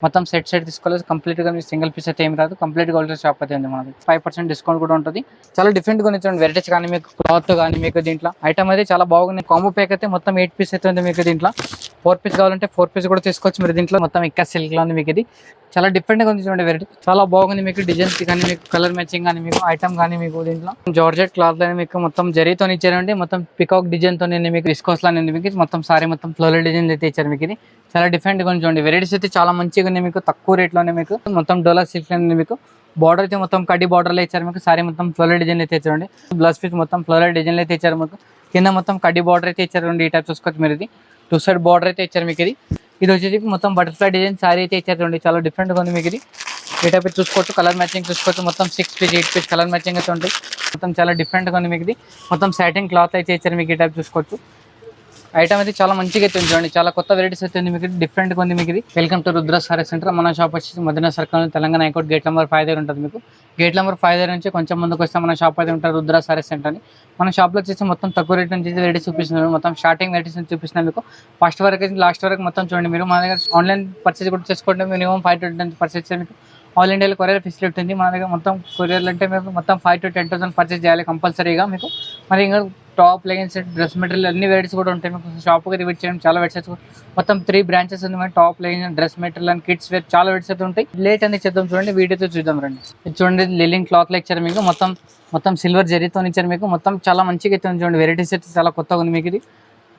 మొత్తం సెట్ తీసుకోవాలి. కంప్లీట్‌గా మీకు సింగిల్ పీస్ అయితే ఏమి రాదు. కంప్లీట్‌గా హోల్సేల్ షాప్ అయితే ఉంది మనది. 5% డిస్కౌంట్ కూడా ఉంటది. చాలా డిఫరెంట్‌గా ఉంది చూడండి. వెరైటీస్ కానీ మీకు క్లాత్ కానీ మీకు దీంట్లో ఐటమ్ అయితే చాలా బాగుంది. కాంబో ప్యాక్ అయితే మొత్తం 8 పీస్ అయితే ఉంది మీకు దీంట్లో. 4 పీస్ కావాలంటే 4 పీస్ కూడా తీసుకోవచ్చు మీరు దీంట్లో. మొత్తం ఇంకా సిల్క్‌లో ఉంది మీకు ఇది. చాలా డిఫరెంట్‌గా ఉంది చూడండి వెరైటీ. చాలా బాగుంది మీకు డిజైన్స్ కానీ మీకు కలర్ మ్యాచింగ్ కానీ మీకు ఐటమ్ కానీ మీకు దీంట్లో జార్జెట్ క్లాత్ అని మీకు మొత్తం జరీతో ఇచ్చారండి. మొత్తం పికాక్ డిజైన్ తో మీకు విస్కోస్ లా మీకు మొత్తం సారీ మొత్తం ఫ్లోరల్ డిజైన్ అయితే ఇచ్చారు మీకు ఇది. చాలా డిఫరెంట్ గా చూడండి. వెరైటీస్ అయితే చాలా మంచిగా ఉన్నాయి మీకు తక్కువ రేట్ లోనే మీకు మొత్తం డోలా సిల్క్ లో మీకు బార్డర్ అయితే మొత్తం కడ్డీ బార్డర్ లో ఇచ్చారు మీకు. సారీ మొత్తం ఫ్లోరల్ డిజైన్ అయితే ఇచ్చారండి. బ్లౌజ్ పీస్ మొత్తం ఫ్లోరల్ డిజైన్ అయితే ఇచ్చారు మీకు. కింద మొత్తం కడ్డీ బార్డర్ అయితే ఇచ్చారండి. ఈ టైప్ చూసుకోవచ్చు మీరు ఇది 2 సైడ్ బార్డర్ అయితే ఇచ్చారు మీకు ఇది. ఇది వచ్చేసి మొత్తం బటర్ఫ్లై డిజైన్ సారీ అయితే ఇచ్చారండి. చాలా డిఫరెంట్ గా ఉంది మీకు ఇది. ఈ టైప్ చూసుకోవచ్చు. కలర్ మ్యాచింగ్ చూసుకోవచ్చు. మొత్తం 6 పీస్ 8 పీస్ కలర్ మ్యాచింగ్ అయితే ఉంటాయి. మొత్తం చాలా డిఫరెంట్ గా ఉంది మీకు ఇది. మొత్తం సాటిన్ క్లాత్ అయితే ఇచ్చారు మీకు. ఈ టైప్ చూసుకోవచ్చు. ఐటమ్ అయితే చాలా మంచిగా అయితే చూడండి. చాలా కొత్త వెరైటీస్ అయితే ఉంది మీకు. డిఫరెంట్ గా ఉంది మీకు ఇది. Welcome to Rudra sari centre. మన షాప్ వచ్చేసి Madina circle Telangana high court gate number 5 దగ్గర ఉంటుంది మీకు. గేట్ నెంబర్ 5 దగ్గర నుంచి కొంచెం ముందుకు వస్తే మన షాప్ అయితే ఉంటుంది రుద్ర సారీ సెంటర్ అని. మన షాప్ లో వచ్చేసి మొత్తం తక్కువ రేట్ నుంచి వెరైటీస్ చూపిస్తున్నారు. మొత్తం స్టార్టింగ్ వెరైటీస్ నుంచి చూపిస్తున్నాను మీకు. ఫస్ట్ వరకు లాస్ట్ వరకు మొత్తం చూడండి మీరు. మన దగ్గర ఆన్లైన్ పర్చేస్ కూడా చేసుకోండి. మినిమం 5 to 10 పర్చేస్ మీకు ఆల్ ఇండియాలో కొరియర్ ఫెసిలిటీ ఉంది మన దగ్గర. మొత్తం కొరియర్లు అంటే మీకు మొత్తం 5 to 10,000 పర్చేస్ చేయాలి కంపల్సరీగా మీకు. మరి ఇంకా టాప్ లెగిన్స్ డ్రెస్ మెటీరియల్ అన్ని వెరైటీస్ కూడా ఉంటాయి మీకు. షాప్కి విజిట్ చేయడం చాలా వెరైటీస్ మొత్తం 3 బ్రాంచెస్ ఉంది మన. Top leggings dress material and kids wear చాలా వెరైటీస్ అయితే ఉంటాయి. లేట్ అనేది చేద్దాం చూడండి. వీడియోతో చూద్దాం రండి. ఇది చూడండి లిలింగ్ క్లాత్ లో ఇచ్చారు మీకు. మొత్తం సిల్వర్ జరీతో ఇచ్చారు మీకు. మొత్తం చాలా మంచిగా అయితే ఉంది చూడండి. వెరైటీస్ అయితే చాలా కొత్తగా ఉంది మీకు ఇది.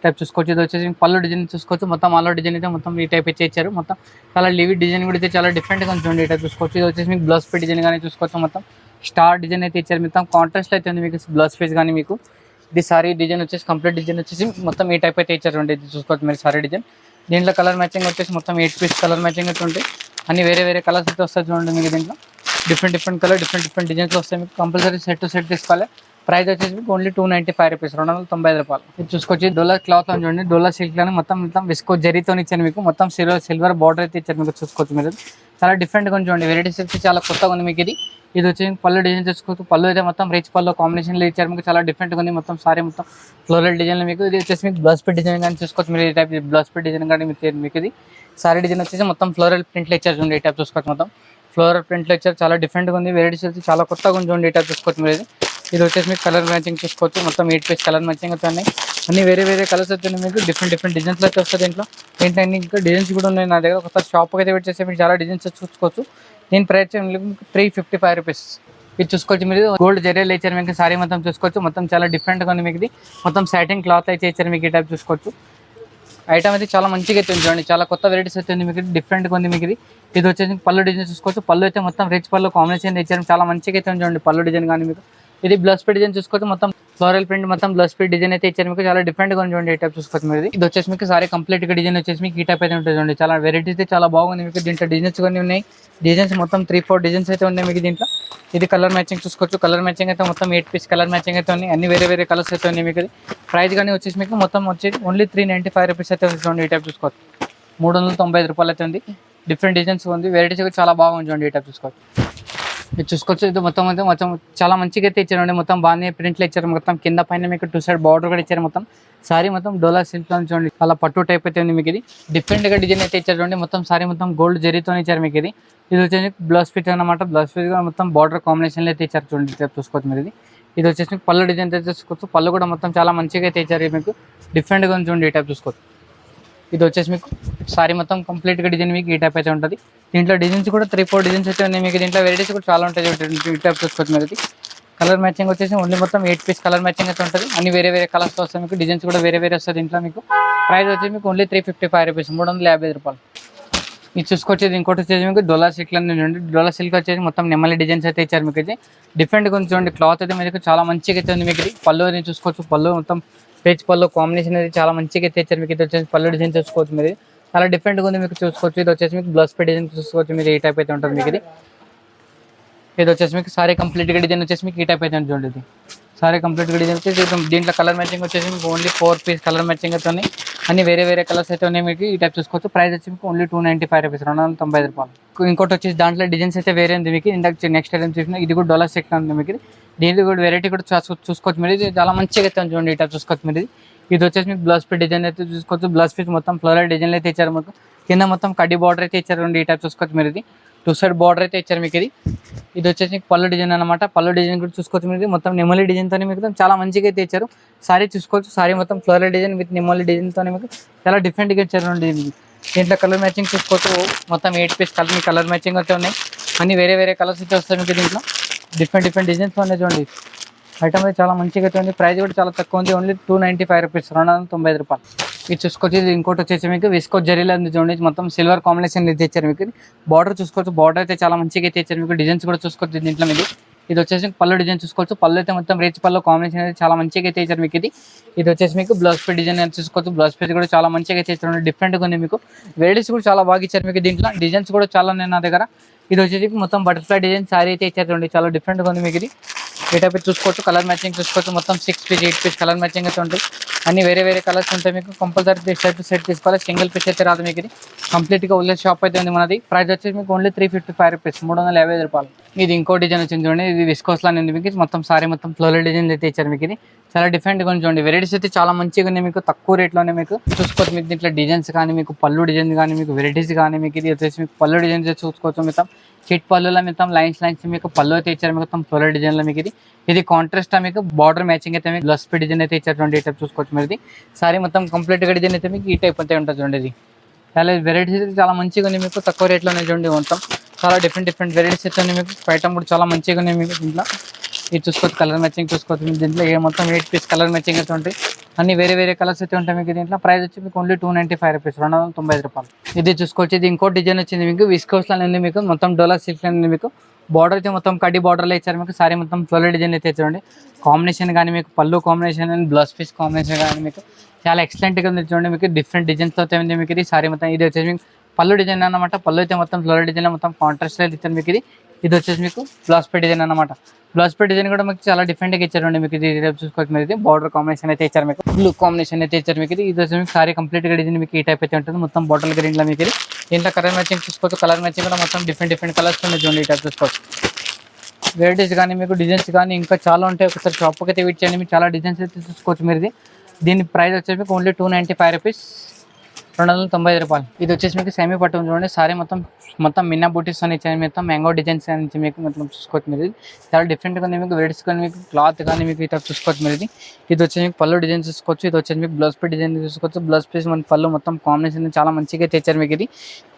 టైప్ చూసుకోవచ్చు. ఇది వచ్చేసి పళ్ళు డిజైన్ చూసుకోవచ్చు. మొత్తం ఆల్ డిజైన్ అయితే మొత్తం ఈ టైప్ అయితే ఇచ్చారు. మొత్తం చాలా లివి డిజైన్ కూడా అయితే చాలా డిఫరెంట్ గా చూడండి. ఈ టైప్ చూసుకోవచ్చు. ఇది వచ్చేసి మీకు బ్లౌజ్ పీస్ డిజైన్ కానీ చూసుకోవచ్చు. మొత్తం స్టార్ డిజైన్ అయితే ఇచ్చారు. మొత్తం కాంట్రాస్ట్ అయితే ఉంది మీకు బ్లౌజ్ పీస్ కానీ మీకు. ఇది సారీ డిజైన్ వచ్చేసి కంప్లీట్ డిజైన్ వచ్చేసి మొత్తం ఈ టైప్ అయితే ఇచ్చారు. ఇది చూసుకోవచ్చు మీరు సారీ డిజైన్. దీంట్లో కలర్ మ్యాచింగ్ వచ్చేసి మొత్తం 8 పీస్ కలర్ మ్యాచింగ్ అయితే ఉంటాయి. అన్ని వేరే కలర్స్ అయితే వస్తాయి చూడండి మీకు. దీంట్లో డిఫరెంట్ కలర్ డిఫరెంట్ డిజైన్స్ వస్తాయి మీకు. కంపల్సరీ సెట్ టు సెట్ తీసుకోవాలి. ప్రైస్ వచ్చేసి మీకు ఓన్లీ 295 రూపీస్, 295 రూపాయలు. ఇది చూసుకొచ్చి డోలా క్లాత్ అని చూడండి. డోలా సిల్క్ అని మొత్తం విస్కో జరీతో ఇచ్చారు మీకు. మొత్తం సిల్వర్ బార్డర్ అయితే ఇచ్చారు మీకు. చూసుకోవచ్చు మీరు. చాలా డిఫరెంట్గా చూడండి. వెరైటీస్ అయితే చాలా కొత్తగా ఉంది మీకు ఇది. ఇది వచ్చి పళ్ళు డిజైన్ చూసుకోవచ్చు. పళ్ళు అయితే మొత్తం రిచ్ పళ్ళు కాంబినేషన్లో ఇచ్చారు మీకు. చాలా డిఫరెంట్గా ఉంది. మొత్తం సారీ మొత్తం ఫ్లోరల్ డిజైన్ మీకు. ఇది వచ్చేసి మీకు బ్లౌజ్ పీస్ డిజైన్ కానీ చూసుకోవచ్చు మీరు. ఈ టైప్ బ్లౌజ్ పీస్ డిజైన్ కానీ మీకు ఇది సారీ డిజైన్ వచ్చేసి మొత్తం ఫ్లోరల్ ప్రింట్లో ఇచ్చారు చూడండి. ఈ టైప్ చూసుకోవచ్చు. మొత్తం ఫ్లోరల్ ప్రింట్లో ఇచ్చారు. చాలా డిఫరెంట్గా ఉంది. వెరైటీస్ అయితే చాలా కొత్తగా ఉంది చూడండి. ఈ టైప్ చూసుకోవచ్చు మీరు. ఇది వచ్చేసి మీకు కలర్ మ్యాచింగ్ చూసుకోవచ్చు. మొత్తం 8 పీస్ కలర్ మ్యాచింగ్ అవుతాయి. అన్ని వేరే కలర్స్ వచ్చాయి మీకు. డిఫరెంట్ డిజైన్స్ అయితే వస్తుంది దీంట్లో. ఏంటంటే ఇంకా డిజైన్స్ కూడా ఉన్నాయి నా దగ్గర. ఒకసారి షాప్కి అయితే వచ్చేసి మీకు చాలా డిజైన్స్ చూసుకోవచ్చు. దీని ప్రైస్ 355 రూపీస్. ఇది చూసుకోవచ్చు మీరు. గోల్డ్ జరీలు ఇచ్చారు మీకు. సారీ మొత్తం చూసుకోవచ్చు. మొత్తం చాలా డిఫరెంట్గా ఉంది మీకు ఇది. మొత్తం సాటిన్ క్లాత్ అయితే ఇచ్చారు మీకు. ఈ టైప్ చూసుకోవచ్చు. ఐటమ్ అయితే చాలా మంచిగా అయితే చూడండి. చాలా కొత్త వెరైటీస్ అయితే ఉంది మీకు. డిఫరెంట్గా ఉంది మీకు ఇది. ఇది వచ్చేసి పళ్ళు డిజైన్ చూసుకోవచ్చు. పళ్ళు అయితే మొత్తం రిచ్ పళ్ళు కాంబినేషన్ ఇచ్చారు. చాలా మంచిగా అయితే చూడండి పళ్ళు డిజైన్ కానీ మీకు. ఇది బ్లౌజ్ పీస్ డిజైన్ చూసుకోవచ్చు. మొత్తం ఫ్లోరల్ ప్రింట్ మొత్తం బ్లౌజ్ పీస్ డిజైన్ అయితే ఇచ్చారు మీకు. చాలా డిఫరెంట్ గా చూడండి. ఈ టైప్ చూసుకోవచ్చు మీరు. ఇది వచ్చేసి మీకు సారీ కంప్లీట్ గా డిజైన్ వచ్చేసి మీకు ఈ టైప్ అయితే ఉంటుంది చూడండి. చాలా వెరైటీస్ అయితే చాలా బాగుంది మీకు. దీంట్లో డిజైన్స్ కొన్ని ఉన్నాయి. డిజైన్స్ మొత్తం 3-4 డిజైన్స్ అయితే ఉన్నాయి మీకు దీంట్లో. ఇది కలర్ మ్యాచింగ్ చూసుకోవచ్చు. కలర్ మ్యాచింగ్ అయితే మొత్తం 8 పీస్ కలర్ మ్యాచింగ్ అయితే ఉన్నాయి. అన్ని వేరే కలర్స్ అయితే ఉన్నాయి మీకు. ప్రైస్ కానీ వచ్చేసి మీకు మొత్తం వచ్చేసి ఓన్లీ 395 రూపీస్ అయితే ఉంది చూడండి. ఈ టైప్ చూసుకోవచ్చు. 395 రూపాయలు అయితే ఉంది. డిఫరెంట్ డిజైన్స్ ఉంది. వెరైటీస్ కూడా చాలా బాగుంది చూడండి. ఈ టైప్ చూసుకోవచ్చు. ఇది చూసుకోవచ్చు. ఇది మొత్తం చాలా మంచిగా అయితే ఇచ్చారండి. మొత్తం బాగానే ప్రింట్లు ఇచ్చారు. మొత్తం కింద పైన మీకు 2 సైడ్ బార్డర్ కూడా ఇచ్చారు. మొత్తం సారీ మొత్తం డోలా సిల్క్ లో చూడండి. చాలా పట్టు టైప్ అయితే ఉంది మీకు ఇది. డిఫరెంట్ గా డిజైన్ అయితే ఇచ్చారు చూడండి. మొత్తం సారీ మొత్తం గోల్డ్ జరీతో ఇచ్చారు మీకు ఇది. ఇది వచ్చేసి బ్లౌజ్ పీస్ అనమాట. బ్లౌజ్ పీస్ మొత్తం బార్డర్ కాంబినేషన్ అయితే ఇచ్చారు చూడండి. చూసుకోవచ్చు మీరు. ఇది వచ్చేసి పళ్ళు డిజైన్ అయితే చూసుకోవచ్చు. పళ్ళు కూడా మొత్తం చాలా మంచిగా అయితే ఇచ్చారు మీకు. డిఫరెంట్ గా చూడండి. ఈ టైప్ చూసుకోవచ్చు. ఇది వచ్చేసి మీకు సారీ మొత్తం కంప్లీట్ గా డిజైన్ మీకు ఈ టైప్ అయితే ఉంటుంది. దీంట్లో డిజైన్స్ కూడా 3-4 డిజైన్స్ అయితే ఉన్నాయి మీకు. దీంట్లో వెరైటీస్ కూడా చాలా ఉంటాయి. ఈ టైప్ చూసుకోవచ్చు మీరు. కలర్ మ్యాచింగ్ వచ్చేసి ఓన్లీ మొత్తం 8 పీస్ కలర్ మ్యాచింగ్ అయితే ఉంటుంది. అన్ని వేరే కలర్స్ వస్తాయి మీకు. డిజైన్స్ కూడా వేరే వస్తాయి దీంట్లో మీకు. ప్రైస్ వచ్చేసి మీకు ఓన్లీ 355 రూపీస్, 350 రూపాయలు. ఇది చూసుకొచ్చేది ఇంకోటి వచ్చేసి మీకు డోలా సిల్క్ అని చూడండి. డోలా సిల్క్ వచ్చేసి మొత్తం నెమ్మలి డిజైన్స్ అయితే ఇచ్చారు మీకు. ఇది డిఫరెంట్గా ఉంది చూడండి. క్లాత్ అయితే మీకు చాలా మంచిగా అయితే ఉంది మీకు. పళ్ళు చూసుకోవచ్చు. పళ్ళు మొత్తం పేజ్ పళ్ళు కాంబినేషన్ అయితే చాలా మంచిగా అయితే ఇచ్చారు మీకు. ఇది వచ్చేసి పళ్ళు డిజైన్ చూసుకోవచ్చు మీరు. చాలా డిఫరెంట్గా ఉంది మీకు. చూసుకోవచ్చు. ఇది వచ్చేసి మీకు బ్లౌజ్ పీస్ డిజైన్ చూసుకోవచ్చు మీరు. ఈ టైప్ అయితే ఉంటుంది మీకు. ఇది వచ్చేసి మీకు సారీ కంప్లీట్ గా డిజైన్ వచ్చేసి మీకు ఈ టైప్ అయితే చూడండి. ఇది సారీ కంప్లీట్ గా డిజైన్ వచ్చేసి దీంట్లో కలర్ మ్యాచింగ్ వచ్చేసి మీకు ఓన్లీ 4 పీస్ కలర్ మ్యాచింగ్ అయితే ఉన్నాయి. అన్ని వేరే కలర్స్ అయితే ఉన్నాయి మీకు. ఈ టైప్ చూసుకోవచ్చు. ప్రైస్ వచ్చి మీకు ఓన్లీ 295 రూపీస్, 295 రూపాయలు. ఇంకోటి వచ్చేసి దాంట్లో డిజైన్స్ అయితే వేరే ఉంది మీకు. ఇందాక నెక్స్ట్ ఐటమ్ చూసిన ఇది కూడా డోలా సిల్క్ ఉంది మీకు. దీంట్లో కూడా వెరైటీ కూడా చూసుకోవచ్చు మీరు. ఇది చాలా మంచిగా అయితే చూడండి. ఈ టైప్ చూసుకోవచ్చు మీరు. ఇది వచ్చేసి మీకు బ్లౌజ్ పీస్ డిజైన్ అయితే చూసుకోవచ్చు. బ్లౌజ్ పీస్ మొత్తం ఫ్లోరల్ డిజైన్ అయితే ఇచ్చారు మీకు. కింద మొత్తం కడ్డీ బార్డర్ అయితే ఇచ్చారు. ఈ టైప్ చూసుకోవచ్చు మీరు. ఇది 2 సైడ్ బార్డర్ అయితే ఇచ్చారు మీకు. ఇది వచ్చేసి పళ్ళు డిజైన్ అనమాట. పళ్ళు డిజైన్ కూడా చూసుకోవచ్చు మీరు. మొత్తం నెమలి డిజైన్ తోనే మీకు చాలా మంచిగా అయితే ఇచ్చారు. సారీ చూసుకోవచ్చు. సారీ మొత్తం ఫ్లోరల్ డిజైన్ విత్ నెమలి డిజైన్ తోనే మీకు చాలా డిఫరెంట్ గా ఇచ్చారు. దీంట్లో కలర్ మ్యాచింగ్ చూసుకోవచ్చు. మొత్తం 8 పీస్ కలర్ మ్యాచింగ్ అయితే ఉన్నాయి. అన్ని వేరే వేరే కలర్స్ అయితే వస్తాయి మీకు. దీంట్లో డిఫరెంట్ డిజైన్స్ ఉన్నాయి చూడండి. ఐటమ్ అయితే చాలా మంచిగా అయితే ఉంది. ప్రైస్ కూడా చాలా తక్కువ ఉంది. ఓన్లీ 295 రూపీస్, 295 రూపాయలు. ఇది చూసుకోవచ్చు. ఇది ఇంకోటి వచ్చేసి మీకు విస్కో జరీలో ఉంది చూడండి. మొత్తం సిల్వర్ కాంబినేషన్ అయితే ఇచ్చారు మీకు. బార్డర్ చూసుకోవచ్చు. బార్డర్ అయితే చాలా మంచిగా అయితే ఇచ్చారు మీకు. డిజైన్స్ కూడా చూసుకోవచ్చు దీంట్లో మీకు. ఇది వచ్చేసి పళ్ళు డిజైన్ చూసుకోవచ్చు. పళ్ళు అయితే మొత్తం రిచ్ పళ్ళు కాంబినేషన్ అయితే చాలా మంచిగా అయితే ఇచ్చారు మీకు. ఇది వచ్చేసి మీకు బ్లౌజ్ పీస్ డిజైన్ అయితే చూసుకోవచ్చు. బ్లౌజ్ పీస్ కూడా చాలా మంచిగా అయితే ఇచ్చారు. డిఫరెంట్గా ఉంది మీకు. వెరైటీస్ కూడా చాలా బాగా ఇచ్చారు మీకు. దీంట్లో డిజైన్స్ కూడా చాలా ఉన్నాయి నా దగ్గర. ఇది వచ్చేసి మొత్తం బటర్ఫ్లై డిజైన్ సారీ అయితే ఇచ్చారు. చాలా డిఫరెంట్గా ఉంది మీకు. ఇది ఈ టైప్ చూసుకోవచ్చు. కలర్ మ్యాచింగ్ చూసుకోవచ్చు. మొత్తం 6 పీస్ 8 పీస్ కలర్ మ్యాచింగ్ అయితే ఉంటాయి. అన్ని వేరే వేరే కలర్స్ ఉంటాయి మీకు. కంపల్సరీ సెట్ తీసుకోవాలి. సింగిల్ పీస్ అయితే రాదు మీకు. ఇది కంప్లీట్గా ఉల్లే షాప్ అయితే ఉంది మనది. ప్రైస్ వచ్చేసి మీకు ఓన్లీ 355 రూపీస్, 355 రూపాయలు. ఇది ఇంకో డిజైన్ వచ్చింది చూడండి. ఇది విస్కోస్ లానే ఉంది మీకు. మొత్తం సారీ మొత్తం ఫ్లోరల్ డిజైన్ అయితే ఇచ్చారు మీకు. ఇది చాలా డిఫరెంట్గా ఉంది చూడండి. వెరైటీస్ అయితే చాలా మంచిగా ఉన్నాయి మీకు. తక్కువ రేట్లోనే మీకు చూసుకోవచ్చు. మీకు దీంట్లో డిజైన్స్ కానీ మీకు పళ్ళు డిజైన్ కానీ మీకు వెరైటీస్ కానీ మీకు. ఇది వచ్చేసి మీకు పళ్ళు డిజైన్స్ చూసుకోవచ్చు. మొత్తం చిట్ పళ్ళులో మొత్తం లైన్స్ మీకు పళ్ళు అయితే ఇచ్చారు. మొత్తం ఫ్లోరల్ డిజైన్లో మీకు. ఇది కాంట్రాస్ట్ మీకు బార్డర్ మ్యాచింగ్ అయితే మీకు బ్లౌజ్ పీస్ డిజైన్ అయితే ఇచ్చారు. ఈ టైప్ చూసుకోవచ్చు మీరు. సారీ మొత్తం కంప్లీట్గా డిజైన్ అయితే మీకు ఈ టైప్ అయితే ఉంటుంది చూడండి. ఇది చాలా వెరైటీస్ అయితే చాలా మంచిగా ఉంది మీకు. తక్కువ రేట్లోనే చూడండి. మొత్తం చాలా డిఫరెంట్ వెరైటీస్ అయితే ఉన్నాయి మీకు. ఐటమ్ కూడా చాలా మంచిగా ఉన్నాయి మీకు. దీంట్లో ఇది చూసుకోవచ్చు. కలర్ మ్యాచింగ్ చూసుకోవచ్చు మీకు. దీంట్లో మొత్తం 8 పీస్ కలర్ మ్యాచింగ్ అయితే ఉంటాయి. అన్ని వేరే వేరే కలర్స్ అయితే ఉంటాయి మీకు. దీంట్లో ప్రైస్ వచ్చి మీకు ఓన్లీ 295 రూపీస్, 295 రూపాయలు. ఇది చూసుకోవచ్చు. ఇది ఇంకో డిజైన్ వచ్చింది మీకు. విస్కోస్ లానే ఉంది మీకు. మొత్తం డోలా సిల్క్ ఉంది మీకు. బార్డర్ అయితే మొత్తం కడ్డీ బార్డర్లో ఇచ్చారు మీకు. సారీ మొత్తం ఫ్లోరల్ డిజైన్ అయితే చూడండి. కాంబినేషన్ కానీ మీకు పళ్ళు combination and blouse piece combination కానీ మీకు చాలా ఎక్సలెంట్గా ఉంది చూడండి. మీకు డిఫరెంట్ డిజైన్స్తో ఉంది మీకు. ఇది సారీ మొత్తం ఇది వచ్చేసి మీకు పళ్ళు డిజైన్ అనమాట. పళ్ళు అయితే మొత్తం ఫ్లోరల్ డిజైన్ మొత్తం కాంట్రాస్ట్ అయితే ఇచ్చారు మీకు. ఇది వచ్చేసి మీకు బ్లౌజ్ పీస్ డిజైన్ అనమాట. బ్లౌజ్ పీస్ డిజైన్ కూడా మీకు చాలా డిఫరెంట్గా ఇచ్చారండి మీకు. ఇది చూసుకోవచ్చు మీరు. ఇది బార్డర్ కాంబినేషన్ అయితే ఇచ్చారు మీకు. బ్లూ కాంబినేషన్ అయితే ఇచ్చారు మీకు. ఇది వచ్చేసి మీకు సారీ కంప్లీట్గా డిజైన్ మీకు ఈ టైప్ అయితే ఉంటుంది. మొత్తం బాటిల్ గ్రీన్లో మీకు. ఇది దీంట్లో కలర్ మ్యాచింగ్ చూసుకోవచ్చు. కలర్ మ్యాచింగ్ కూడా మొత్తం డిఫరెంట్ కలర్స్ ఉన్నాయి చూడండి. ఈ టైప్ చూసుకోవచ్చు. వెరైటీస్ కానీ మీకు డిజైన్స్ కానీ ఇంకా చాలా ఉంటాయి. ఒకసారి షాప్కి అయితే విట్ చేయండి. మీకు చాలా డిజైన్స్ అయితే చూసుకోవచ్చు మీరు. దీని ప్రైస్ వచ్చేసి మీకు ఓన్లీ 295 రూపీస్, 295 రూపాయలు. ఇది వచ్చేసి మీకు సెమీ పట్టు చూడండి. సారీ మొత్తం మిన్నా బూటీస్ అని ఇచ్చాను. మొత్తం మ్యాంగో డిజైన్స్ నుంచి మీకు మొత్తం చూసుకోవచ్చు మీరు. చాలా డిఫరెంట్గా ఉంది మీకు. వెరైటీస్ కానీ మీకు క్లాత్ కానీ మీకు ఇట్లా చూసుకోవచ్చు మీరు. ఇది వచ్చేసి మీకు పళ్ళు డిజైన్ చూసుకోవచ్చు. ఇది వచ్చేసి మీకు బ్లౌజ్ పీస్ డిజైన్ చూసుకోవచ్చు. బ్లౌజ్ పీస్ మన పళ్ళు మొత్తం కాంబినేషన్ చాలా మంచిగా తెచ్చారు మీకు.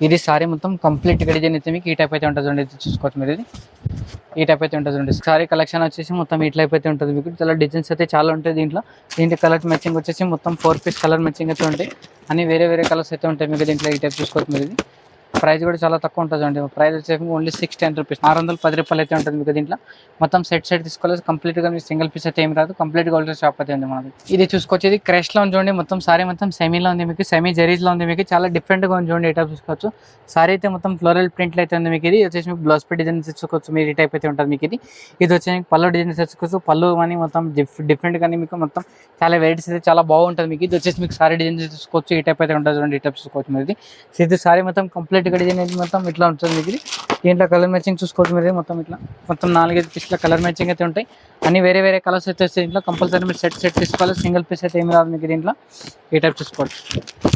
ఇది సారీ మొత్తం కంప్లీట్గా డిజైన్ అయితే మీకు ఈ టైప్ అయితే ఉంటుంది చూడండి. ఇది చూసుకోవచ్చు మీరు. ఇది ఈ టైప్ అయితే ఉంటుంది చూడండి. సారీ కలెక్షన్ వచ్చేసి మొత్తం ఈ టైప్ అయితే ఉంటుంది మీకు. చాలా డిజైన్స్ అయితే చాలా ఉంటాయి దీంట్లో. కలర్ మ్యాచింగ్ వచ్చేసి మొత్తం 4 పీస్ కలర్ మ్యాచింగ్ అయితే ఉంటాయి. అన్ని వేరే వేరే కలర్స్ అయితే ఉంటాయి మీకు. దీంట్లో ఈ టైప్ చూసుకోవచ్చు మీరు. ప్రైస్ కూడా చాలా తక్కువ ఉంటుంది అండి. ప్రైస్ వచ్చేసి ఓన్లీ 610 రూపీస్, 610 రూపాయలు అయితే ఉంటుంది మీకు. దీంట్లో మొత్తం సెట్ తీసుకోవాలి. కంప్లీట్గా మీకు సింగిల్ పీస్ అయితే ఏమి రాదు. కంప్లీట్గా హోల్సేల్ షాప్ అయితే ఉంది మనది. ఇది చూసుకోవచ్చు. ఇది క్రష్లో ఉంది చూడండి. మొత్తం సారీ మొత్తం సెమీలో ఉంది మీకు. సెమీ జరీస్లో ఉంది మీకు. చాలా డిఫరెంట్గా ఉంది చూడండి. ఈ టైప్ చూసుకోవచ్చు. సారీ అయితే మొత్తం ఫ్లోరల్ ప్రింట్లో అయితే ఉంది మీకు. ఇది వచ్చేసి మీకు బ్లౌజ్ పీస్ డిజైన్ తెచ్చుకోవచ్చు మీరు. ఈ టైప్ అయితే ఉంటుంది మీకు. ఇది వచ్చేసి మీకు పళ్ళు డిజైన్ తెచ్చుకోవచ్చు. పళ్ళు అని మొత్తం డిఫరెంట్ కానీ మీకు మొత్తం చాలా వెరైటీస్ అయితే చాలా బాగుంటుంది మీకు. ఇది వచ్చేసి మీకు సారీ డిజైన్ తెచ్చుకోవచ్చు. ఈ టైప్ అయితే ఉంటుంది చూడండి. ఈ టైప్ చూసుకోవచ్చు మీరు. ఇది సారీ మొత్తం కంప్లీట్గా డిజైన్ అయితే మొత్తం ఇట్లా ఉంటుంది మీకు. దీంట్లో కలర్ మ్యాచింగ్ చూసుకోవచ్చు మీరు. మొత్తం 4-5 పీస్ల కలర్ మ్యాచింగ్ అయితే ఉంటాయి. అన్ని వేరే వేరే కలర్స్ అయితే వస్తాయి. దీంట్లో కంపల్సరీ మీరు సెట్ తీసుకోవాలి. సింగిల్ పీస్ అయితే ఏమి రాదు మీకు. దీంట్లో ఈ టైప్ చూసుకోవచ్చు.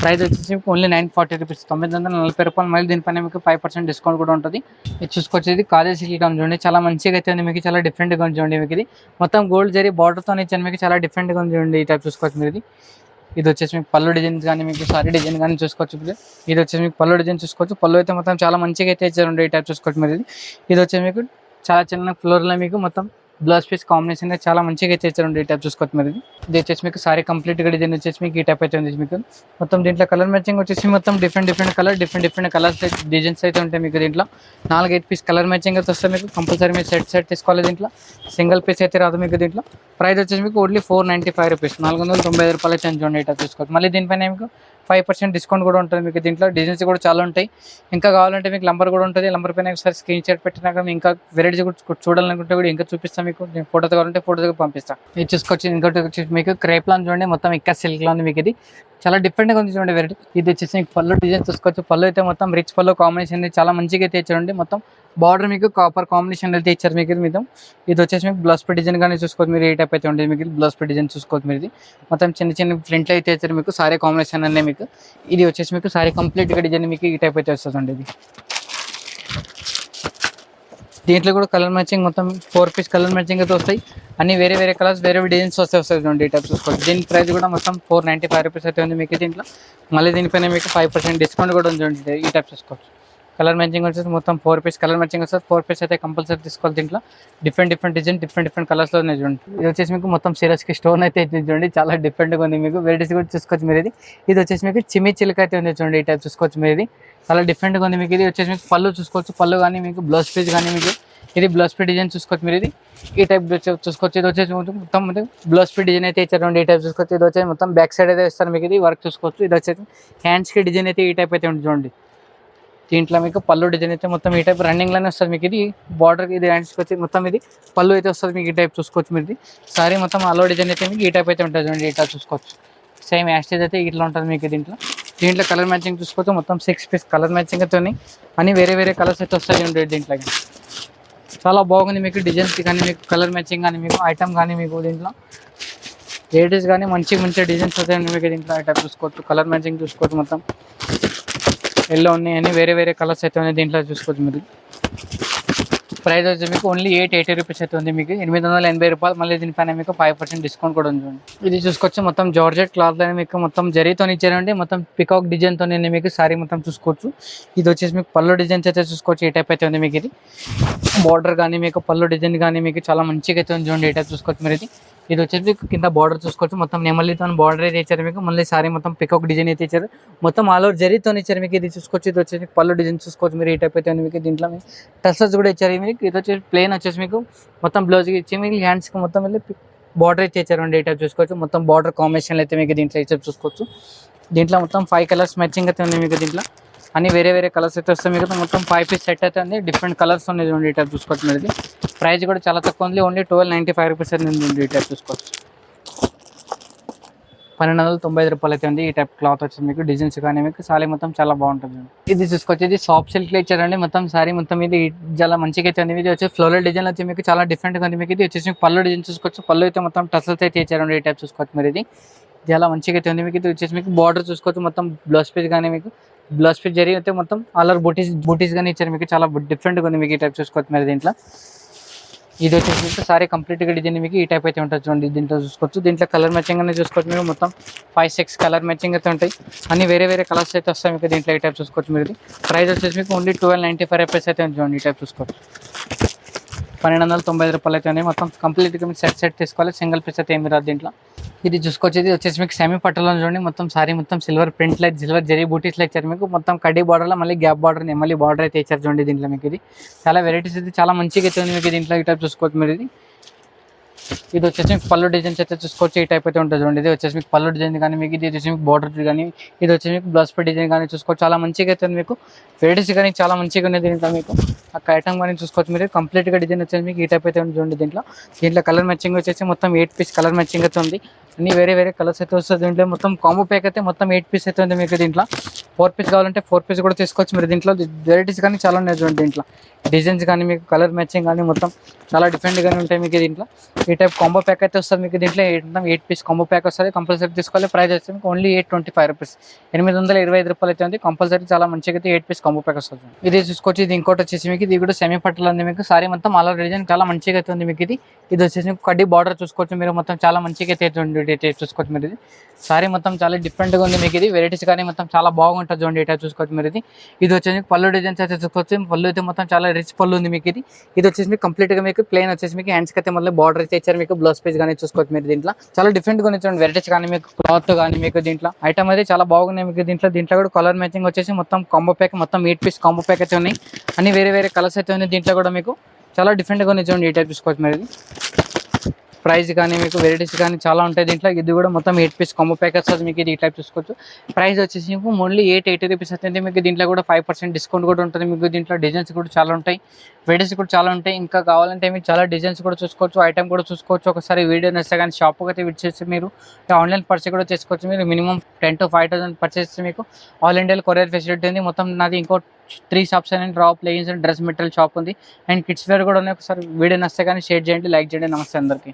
ప్రైస్ వచ్చేసి మీకు ఓన్లీ 940 రూపీస్, 940 రూపాయలు. మళ్ళీ దీనిపైన మీకు 5% డిస్కౌంట్ కూడా ఉంటుంది. ఇది చూసుకోవచ్చు. ఇది కాలేజ్ సిల్క్ చూడండి. చాలా మంచిగా అయితే ఉంది మీకు. చాలా డిఫరెంట్గా ఉంది చూడండి మీకు. ఇది మొత్తం గోల్డ్ జరీ బార్డర్తో ఇచ్చాను మీకు. చాలా డిఫరెంట్గా ఉంది చూడండి. ఈ టైప్ చూసుకోవచ్చు మీరు. ఇది వచ్చేసి మీకు పళ్ళు డిజైన్స్ కానీ మీకు సారీ డిజైన్ కానీ చూసుకోవచ్చు. ఇది వచ్చేసి మీకు పళ్ళు డిజైన్ చూసుకోవచ్చు. పళ్ళు అయితే మొత్తం చాలా మంచిగా అయితే ఇచ్చారు. ఈ టైప్ చూసుకోవచ్చు మీరు. ఇది వచ్చేసి మీకు చాలా చిన్న ఫ్లోర్లో మీకు మొత్తం బ్లౌజ్ పీస్ కాంబినేషన్ చాలా మంచిగా అయితే ఇచ్చారు. ఈ టైప్ చూసుకోవచ్చు మీరు. ఇది వచ్చేసి మీకు సారీ కంప్లీట్గా డిజైన్ వచ్చేసి మీకు ఈ టైప్ అయితే ఉంది మీకు. మొత్తం దీంట్లో కలర్ మ్యాచింగ్ వచ్చేసి మొత్తం different colour different colours designs అయితే ఉంటాయి మీకు. దీంట్లో 4-5 పీస్ కలర్ మ్యాచింగ్ అయితే వస్తాయి మీకు. కంపల్సరీ మీరు సెట్ తీసుకోవాలి. దీంట్లో సింగిల్ పీస్ అయితే రాదు మీకు. దీంట్లో ప్రైస్ వచ్చేసి మీకు ఓన్లీ 495 రూపీస్, 495 రూపాయలు అయితే చూడండి. ఈ టైప్ చూసుకోవచ్చు. మళ్ళీ దీనిపైన మీకు 5% డిస్కౌంట్ కూడా ఉంటుంది మీకు. దీంట్లో డిజైన్స్ కూడా చాలా ఉంటాయి. ఇంకా కావాలంటే మీకు నంబర్ కూడా ఉంటుంది. నంబర్ పైన ఒకసారి స్క్రీన్ షాట్ పెట్టినాక ఇంకా వెరైటీస్ కూడా చూడాలనుకుంటే కూడా ఇంకా చూపిస్తాను మీకు. నేను ఫోటోతో కావాలంటే ఫోటోతో పంపిస్తాను. ఇది చూసుకోవచ్చు. ఇంకోటి వచ్చేసి మీకు క్రేప్లో చూడండి. మొత్తం ఇక్కడ సిల్క్లో ఉంది మీకు. ఇది చాలా డిఫరెంట్గా ఉంది చూడండి వెరైటీ. ఇది వచ్చేసి మీకు పళ్ళు డిజైన్ చూసుకోవచ్చు. పళ్ళు అయితే మొత్తం రిచ్ పళ్ళు కాంబినేషన్ చాలా మంచిగా అయితే చూడండి. మొత్తం బార్డర్ మీకు కాపర్ కాంబినేషన్ అయితే ఇచ్చారు మీకు ఇది వచ్చేసి మీకు బ్లౌజ్ పీస్ డిజైన్ కానీ చూసుకోవచ్చు మీరు. ఏ టైప్ అయితే ఉంటుంది మీకు బ్లౌజ్ పీస్ డిజైన్ చూసుకోవచ్చు మీరు. ఇది మొత్తం చిన్న చిన్న ప్రింట్లు అయితే ఇచ్చారు మీకు. సారీ కాంబినేషన్ అన్నీ మీకు. ఇది వచ్చేసి మీకు సారీ కంప్లీట్గా డిజైన్ మీకు ఈ టైప్ అయితే వస్తుంది ఇది. దీంట్లో కూడా కలర్ మ్యాచింగ్ మొత్తం 4 పీస్ కలర్ మ్యాచింగ్ అయితే వస్తాయి. అన్ని వేరే వేరే కలర్స్ వేరే డిజైన్స్ వస్తాయి చూడండి. ఈ టైప్ చూసుకోవచ్చు. దీని ప్రైస్ కూడా మొత్తం 495 రూపీస్ అయితే ఉంది మీకు దీంట్లో. మళ్ళీ దీనిపైన మీకు 5% డిస్కౌంట్ కూడా ఉంది చూడండి. ఈ టైప్ చూసుకోవచ్చు. కలర్ మ్యాచింగ్ వచ్చేసి మొత్తం 4 పీస్ కలర్ మ్యాచింగ్ వస్తుంది. 4 పీస్ అయితే కంపల్సరీ తీసుకోవాలి. దీంట్లో డిఫరెంట్ డిజైన్ డిఫరెంట్ కలర్స్లో ఉన్నాయి చూడండి. ఇది వచ్చేసి మీకు మొత్తం సిరస్కి స్టోన్ అయితే చూడండి. చాలా డిఫరెంట్గా ఉంది మీకు. వెరైటీస్ కూడా చూసుకోవచ్చు మీరు. ఇది వచ్చేసి మీకు చిమ్మి చిలుక అయితే ఉంది చూడండి. ఈ టైప్ చూసుకోవచ్చు మీరు. చాలా డిఫరెంట్గా ఉంది మీకు. ఇది వచ్చేసి మీకు పళ్ళు చూసుకోవచ్చు. పళ్ళు కానీ మీకు బ్లౌజ్ పీస్ కానీ మీకు ఇది బ్లౌజ్ పీస్ డిజైన్ చూసుకోవచ్చు మీరు. ఇది ఈ టైప్ చూసుకోవచ్చు. ఇది వచ్చేసి మొత్తం బ్లౌజ్ పీస్ డిజైన్ అయితే ఇచ్చారు. ఈ టైప్ చూసుకోవచ్చు. ఇది వచ్చేసి మొత్తం బ్యాక్ సైడ్ అయితే ఇస్తారు మీకు. ఇది వర్క్ చూసుకోవచ్చు. ఇది వచ్చేసి హ్యాండ్స్కి డిజైన్ అయితే ఈ టైప్ అయితే ఉంటుంది చూడండి. దీంట్లో మీకు పళ్ళు డిజైన్ అయితే మొత్తం ఈ టైప్ రన్నింగ్లోనే వస్తుంది మీకు. ఇది బార్డర్ ఇది హ్యాండ్స్కి వచ్చి మొత్తం ఇది పళ్ళు అయితే వస్తుంది మీకు. ఈ టైప్ చూసుకోవచ్చు మీరు. సారీ మొత్తం అల్లో డిజైన్ అయితే మీకు ఈ టైప్ అయితే ఉంటుంది చూడండి. ఈ టైప్ చూసుకోవచ్చు. సేమ్ యాస్టేజ్ అయితే ఇట్లా ఉంటుంది మీకు. దీంట్లో కలర్ మ్యాచింగ్ చూసుకోవచ్చు. మొత్తం 6 పీస్ కలర్ మ్యాచింగ్ అయితే అన్ని వేరే వేరే కలర్స్ అయితే వస్తాయి చూడండి. దీంట్లో చాలా బాగుంది మీకు. డిజైన్స్ కానీ మీకు కలర్ మ్యాచింగ్ కానీ మీకు ఐటమ్ కానీ మీకు దీంట్లో లేడీస్ కానీ మంచి డిజైన్స్ వస్తాయి మీకు. దీంట్లో ఐటమ్ చూసుకోవచ్చు. కలర్ మ్యాచింగ్ చూసుకోవచ్చు. మొత్తం ఎల్లో ఉన్నాయి అన్ని వేరే వేరే కలర్స్ అయితే ఉన్నాయి దీంట్లో చూసుకోవచ్చు మీరు. ప్రైస్ వచ్చి మీకు ఓన్లీ 880 రూపీస్ అయితే ఉంది మీకు. 880 రూపాయలు. మళ్ళీ దీనిపైన మీకు 5% డిస్కౌంట్ కూడా ఉంది. ఇది చూసుకోవచ్చు. మొత్తం జార్జెట్ క్లాత్ అని మీకు మొత్తం జరీతో ఇచ్చారండి. మొత్తం పికాక్ డిజైన్తో మీకు సారీ మొత్తం చూసుకోవచ్చు. ఇది వచ్చేసి మీకు పళ్ళు డిజైన్స్ అయితే చూసుకోవచ్చు. ఏ టైప్ అయితే ఉంది మీకు. ఇది బార్డర్ కానీ మీకు పళ్ళు డిజైన్ కానీ మీకు చాలా మంచిగా అయితే ఉంది చూడండి. ఏ టైప్ చూసుకోవచ్చు మీరు. ఇది వచ్చేసి మీకు కింద బార్డర్ చూసుకోవచ్చు. మొత్తం నెమలితో బార్డర్ అయితే ఇచ్చారు మీకు. మళ్ళీ సారీ మొత్తం పికాక్ డిజైన్ అయితే ఇచ్చారు. మొత్తం ఆల్ ఓవర్ జరీతో ఇచ్చారు మీకు. ఇది చూసుకోవచ్చు. ఇది వచ్చేసి పళ్ళు డిజైన్ చూసుకోవచ్చు మీరు. ఈ టైప్ అయితే ఉంది మీకు. దీంట్లో మీకు టసల్స్ కూడా ఇచ్చారు మీకు. ఇది వచ్చేసి ప్లేన్ వచ్చేసి మీకు మొత్తం బ్లౌజ్కి ఇచ్చి మీకు హ్యాండ్స్కి మొత్తం వెళ్ళి బార్డర్ అయితే ఇచ్చారండి. ఈ టైప్ చూసుకోవచ్చు. మొత్తం బార్డర్ కాంబినేషన్ అయితే మీకు దీంట్లో ఇచ్చారు చూసుకోవచ్చు. దీంట్లో మొత్తం 5 కలర్స్ మ్యాచింగ్ అయితే ఉంది మీకు. దీంట్లో అన్ని వేరే వేరే కలర్స్ అయితే వస్తాయి మీకు. మొత్తం 5 పీస్ సెట్ అయితే ఉంది. డిఫరెంట్ కలర్స్ ఉన్నాయి చూడండి. ఈ టైప్ చూసుకోవచ్చు మీరు. ప్రైస్ కూడా చాలా తక్కువ ఉంది. ఓన్లీ 1295 రూపీస్ అయితే ఉంది. ఈ టైప్ చూసుకోవచ్చు. 1295 రూపాయలు అయితే ఉంది. ఈ టైప్ క్లాత్ వచ్చింది మీకు. డిజైన్స్ కానీ మీకు సారీ మొత్తం చాలా బాగుంటుంది. ఇది చూసుకోవచ్చు. ఇది సాఫ్ట్ సిల్క్లో ఇచ్చారండి. మొత్తం సారీ మొత్తం ఇది చాలా మంచిగా అయితే ఉంది. ఇది వచ్చి ఫ్లోరల్ డిజైన్ వచ్చి మీకు చాలా డిఫరెంట్గా ఉంది మీకు. ఇది వచ్చేసి మీకు పళ్ళు డిజైన్ చూసుకోవచ్చు. పళ్ళు అయితే మొత్తం టసల్స్ అయితే ఇచ్చారండి. ఈ టైప్ చూసుకోవచ్చు మీరు. ఇది చాలా మంచిగా అయితే ఉంది మీకు. ఇది వచ్చేసి మీకు బార్డర్ చూసుకోవచ్చు. మొత్తం బ్లౌజ్ పీస్ కానీ మీకు బ్లౌజ్ పీస్ జరీ అయితే మొత్తం ఆలర్ బూటీస్ కానీ ఇచ్చారు మీకు. చాలా డిఫరెంట్గా ఉంది మీకు. ఈ టైప్ చూసుకోవచ్చు మీరు. దీంట్లో ఇది వచ్చేసి సారీ కంప్లీట్గా డిజైన్ మీకు ఈ టైప్ అయితే ఉంటుంది చూడండి. దీంట్లో చూసుకోవచ్చు. దీంట్లో కలర్ మ్యాచింగ్ అనేది చూసుకోవచ్చు మీరు. మొత్తం 5-6 కలర్ మ్యాచింగ్ అయితే ఉంటాయి. అన్ని వేరే వేరే కలర్స్ అయితే వస్తాయి మీకు. దీంట్లో ఈ టైప్ చూసుకోవచ్చు మీరు. ప్రైస్ వచ్చేసి మీకు ఓన్లీ 1295 రూపీస్ అయితే ఉంది చూడండి. ఈ టైప్ చూసుకోవచ్చు. 1295 రూపాయలు అయితే ఉన్నాయి. మొత్తం కంప్లీట్గా మీకు సెట్ తీసుకోవాలి. సింగిల్ పీస్ అయితే ఏమి రాదు దీంట్లో. ఇది చూసుకోవచ్చు. ఇది వచ్చేసి మీకు సెమీ పట్టులో చూడండి. మొత్తం సారీ మొత్తం silver print like silver zari butis like ఇచ్చారు మీకు. మొత్తం కడ్డీ బార్డర్లో మళ్ళీ గ్యాప్ బార్డర్ మళ్ళీ బార్డర్ అయితే ఇచ్చారు చూడండి. దీంట్లో మీకు ఇది చాలా వెరైటీస్ అయితే చాలా మంచిగా అయితే ఉంది మీకు. దీంట్లో ఈ టైప్ చూసుకోవచ్చు మీరు. ఇది వచ్చేసి మీకు పళ్ళు డిజైన్స్ అయితే చూసుకోవచ్చు. ఈ టైప్ అయితే ఉంటుంది చూడండి. ఇది వచ్చేసి మీకు పళ్ళు డిజైన్ కానీ మీకు ఇది వచ్చేసి మీకు బార్డర్ కానీ ఇది వచ్చేసి మీకు బ్లౌజ్ పీస్ డిజైన్ కానీ చూసుకోవచ్చు. చాలా మంచిగా అయితే ఉంది మీకు. వెరైటీస్ కానీ చాలా మంచిగా ఉంది దీంట్లో మీకు. ఆ ఐటమ్ కానీ చూసుకోవచ్చు మీరు. కంప్లీట్గా డిజైన్ వచ్చేసి మీకు ఈ టైప్ అయితే ఉంది చూడండి. దీంట్లో కలర్ మ్యాచింగ్ వచ్చేసి మొత్తం 8 పీస్ కలర్ మ్యాచింగ్ అయితే ఉంది. అన్ని వేరే వేరే కలర్స్ అయితే వస్తుంది దీంట్లో. మొత్తం కాంబో ప్యాక్ అయితే మొత్తం 8 పీస్ అయితే ఉంది మీకు. దీంట్లో 4 పీస్ కావాలంటే 4 పీస్ కూడా తీసుకోవచ్చు మీరు. దీంట్లో వెరైటీస్ కానీ చాలా ఉన్నాయి చూడండి. దీంట్లో డిజైన్స్ కానీ మీకు కలర్ మ్యాచింగ్ కానీ మొత్తం చాలా డిఫరెంట్గానే ఉంటాయి మీకు. దీంట్లో ఈ టైప్ కాంబో ప్యాక్ అయితే వస్తుంది మీకు. దీంట్లో 8 పీస్ కాంబో ప్యాక్ వస్తుంది. కంపల్సరీ తీసుకోవాలి. ప్రైస్ వచ్చి మీకు ఓన్లీ 825 రూపీస్ 825 రూపాయలు అయితే ఉంది. కంపల్సరీ చాలా మంచిగా అయితే 8 పీస్ కాంబో ప్యాక్ వస్తుంది. ఇది చూసుకోవచ్చు. ఇది ఇంకోటి వచ్చేసి మీకు ఇది కూడా సెమీ పట్టులో ఉంది మీకు. సారీ మొత్తం అలా డిజైన్ చాలా మంచిగా అయితే ఉంది మీకు. ఇది వచ్చేసి మీకు కడ్డీ బార్డర్ చూసుకోవచ్చు మీరు. మొత్తం చాలా మంచిగా అయితే ఉంది చూసుకోవచ్చు మీరు. సారీ మొత్తం చాలా డిఫరెంట్గా ఉంది మీకు. ఇది వెరైటీస్ కానీ మొత్తం చాలా బాగుంటుంది చూడండి. ఈ టైప్ చూసుకోవచ్చు మీరు. ఇది వచ్చేసి పళ్ళు డిజైన్స్ అయితే చూసుకోవచ్చు. పళ్ళు అయితే మొత్తం చాలా రిచ్ పళ్ళు ఉంది మీకు. ఇది వచ్చేసి మీకు కంప్లీట్గా మీకు ప్లేన్ వచ్చేసి మీకు హ్యాండ్స్కి అయితే మళ్ళీ బార్డర్ అయితే ఇచ్చారు మీకు. బ్లౌజ్ పీస్ కానీ చూసుకోవచ్చు మీరు. దీంట్లో చాలా డిఫరెంట్గా ఉంది చూడండి. వెరైటీస్ కానీ మీకు క్లాత్ కానీ మీకు దీంట్లో ఐటమ్ అయితే చాలా బాగున్నాయి మీకు. దీంట్లో కూడా కలర్ మ్యాచింగ్ వచ్చేసి మొత్తం కాంబో ప్యాక్ మొత్తం 8 పీస్ కాంబో ప్యాక్ అయితే ఉన్నాయి. అన్ని వేరే వేరే కలర్స్ అయితే ఉన్నాయి. దీంట్లో కూడా మీకు చాలా డిఫరెంట్గా ఉంది చూడండి. ఈ టైప్ చూసుకోవచ్చు మీరు. ప్రైస్ కానీ మీకు వెరైటీస్ కానీ చాలా ఉంటాయి దీంట్లో. ఇది కూడా మొత్తం 8 పీస్ కాంబో ప్యాక్ వస్తుంది మీకు. ఇది ఈ టైప్ చూసుకోవచ్చు. ప్రైస్ వచ్చేసి మీకు ఓన్లీ 880 రూపీస్ అవుతుంది మీకు. దీంట్లో కూడా 5% డిస్కౌంట్ కూడా ఉంటుంది మీకు. దీంట్లో డిజైన్స్ కూడా చాలా ఉంటాయి. వెరైటీస్ కూడా చాలా ఉంటాయి. ఇంకా కావాలంటే మీకు చాలా డిజైన్స్ కూడా చూసుకోవచ్చు. ఐటమ్ కూడా చూసుకోవచ్చు. ఒకసారి వీడియో నచ్చితే కానీ షాప్కి అయితే విజిట్ చేసి మీరు ఆన్లైన్ పర్చేస్ కూడా చేసుకోవచ్చు. మీరు మినిమం 10,000 to 5,000 పర్చేస్ మీకు ఆల్ ఇండియా కొరియర్ ఫెసిలిటీ ఉంది. మొత్తం నాది ఇంకో 3 షాప్స్ అని drop leggings and dress material shop ఉంది అండ్ కిడ్స్ వేర్ కూడా ఉన్నాయి. ఒకసారి వీడియో నచ్చితే కానీ షేర్ చేయండి, లైక్ చేయండి. నమస్తే అందరికీ.